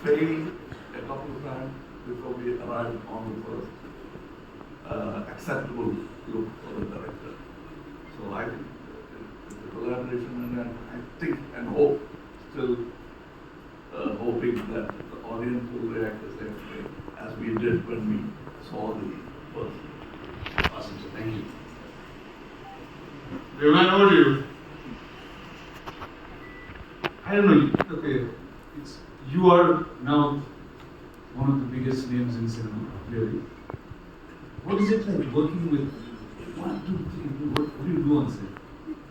failed a couple of times before we arrived on the first acceptable look for the director. So I think it's a collaboration, and I think and hope, still hoping that the audience will react the same way as we did when we saw the first. Awesome, sir. Thank you. Remind over to you. I don't know. Okay, you are now one of the biggest names in cinema, really. What is it like working with 1, 2, 3? What do you do on set?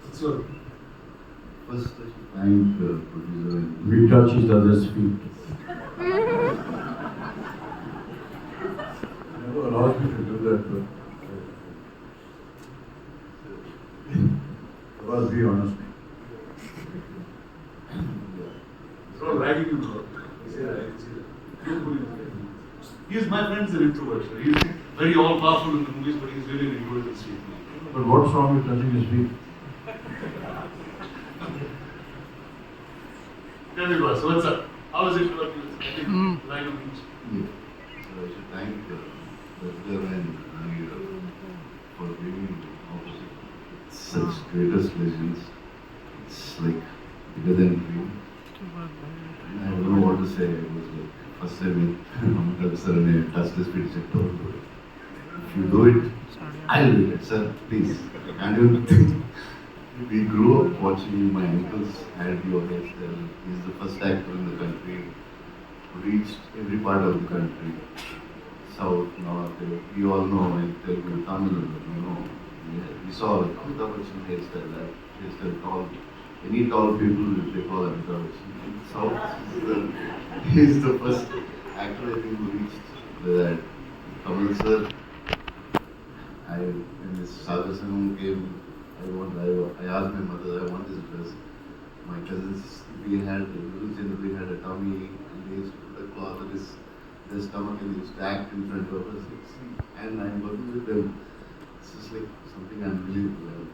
What's your First, I should thank the producer. We touch each other's feet. Never allowed me to do that, but Prabhas, be honest. It's all ragging you about? He is my friend, is an introvert. Sir. He is very all powerful in the movies, but he's really an introvert in the street. But what's wrong with touching his feet? Tell me, boss, what's up? How is it working with Line of Beach? Yeah. So I should thank the producer and Anil for bringing such greatest legends. It's like bigger than dream. I don't know what to say. It was like first time Amitabh sir and I touched his feet. He said, "Don't do it. If you do it, I'll do it, sir. Please." And we grew up watching. My uncles had your hairstyle. He's the first actor in the country who reached every part of the country. South, North, we all know, and Telugu, Tamil, you know. We saw Amitabh Bachchan hairstyle, that hairstyle tall. Any tall people, they call Amitabh Bachchan. South, he's the first actor I think who reached that. Kamal sir, when this Sagar Sangam came, I asked my mother, I want this dress. My cousins, we generally had a tummy, and they used to put a cloth on their stomach and they used to act in front of us. And I'm working with them. It's just like something unbelievable.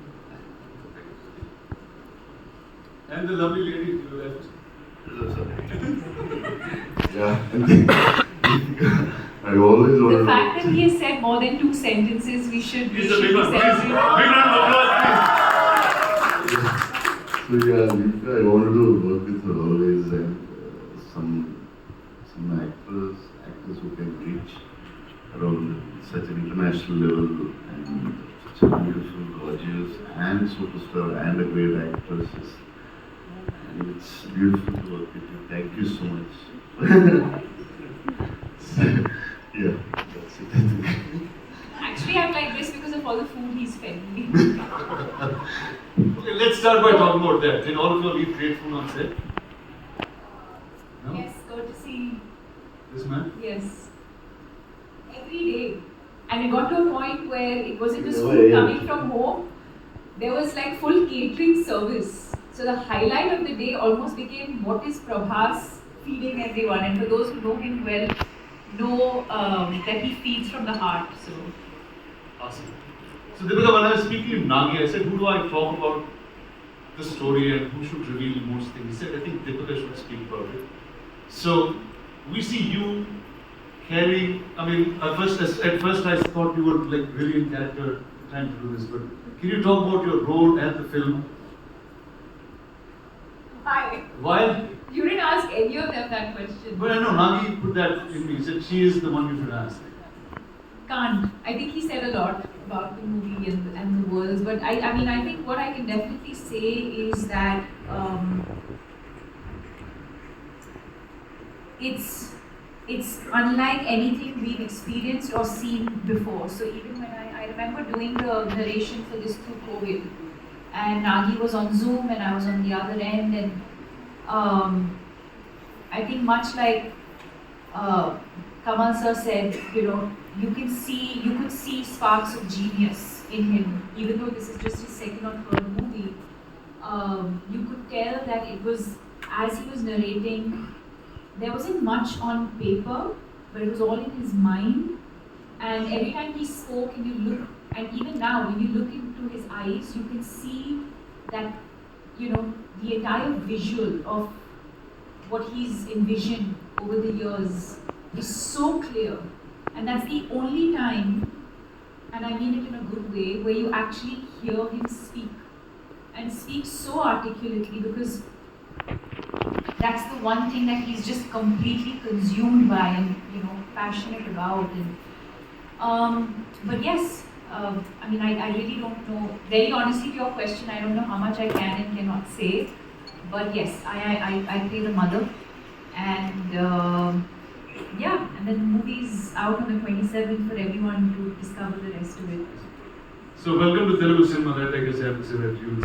And the lovely lady to the left. Yeah. I always wanted The fact that he has said more than 2 sentences, we should He's a big one. Big round of applause, please. So yeah, Deepak, I wanted to work with her always, and some actors who can reach around such an international level, and such a beautiful, gorgeous, and superstar, and a great actress. And it's beautiful to work with you. Thank you so much. Yeah, that's it. I think. Actually, I'm like this because of all the food he's fed me. Okay, let's start by talking about that. Did all of you eat great food on set? No? Yes, go to see. This man? Yes. Every day. And it got to a point where it wasn't just food coming from home, there was like full catering service. So the highlight of the day almost became what is Prabhas feeding everyone. And for those who know him well, know that he feeds from the heart. So Awesome. So Deepak, when I was speaking in Nagi, I said, who do I talk about the story and who should reveal most things? He said, I think Deepak should speak about it. So we see you carrying, I mean, at first I thought you were like really in character trying to do this, but can you talk about your role and the film? Hi. Why? You didn't ask any of them that question. But I know Nagi put that in me. He said she is the one you should ask. Can't. I think he said a lot about the movie and the worlds, but I mean, I think what I can definitely say is that it's unlike anything we've experienced or seen before. So even when I remember doing the narration for this through COVID, and Nagi was on Zoom and I was on the other end, and I think much like Kamal sir said, you know, you could see sparks of genius in him, even though this is just his second or third movie. You could tell that it was, as he was narrating, there wasn't much on paper, but it was all in his mind. And every time he spoke, and you look, and even now, when you look into his eyes, you can see that, you know, the entire visual of what he's envisioned over the years is so clear, and that's the only time, and I mean it in a good way, where you actually hear him speak, and speak so articulately, because that's the one thing that he's just completely consumed by and passionate about. And but yes, I mean I really don't know. Very honestly, to your question, I don't know how much I can and cannot say. But yes, I play the mother, and yeah, and then the movie's out on the 27th for everyone to discover the rest of it. So welcome to Telugu cinema. That I guess I have to say that you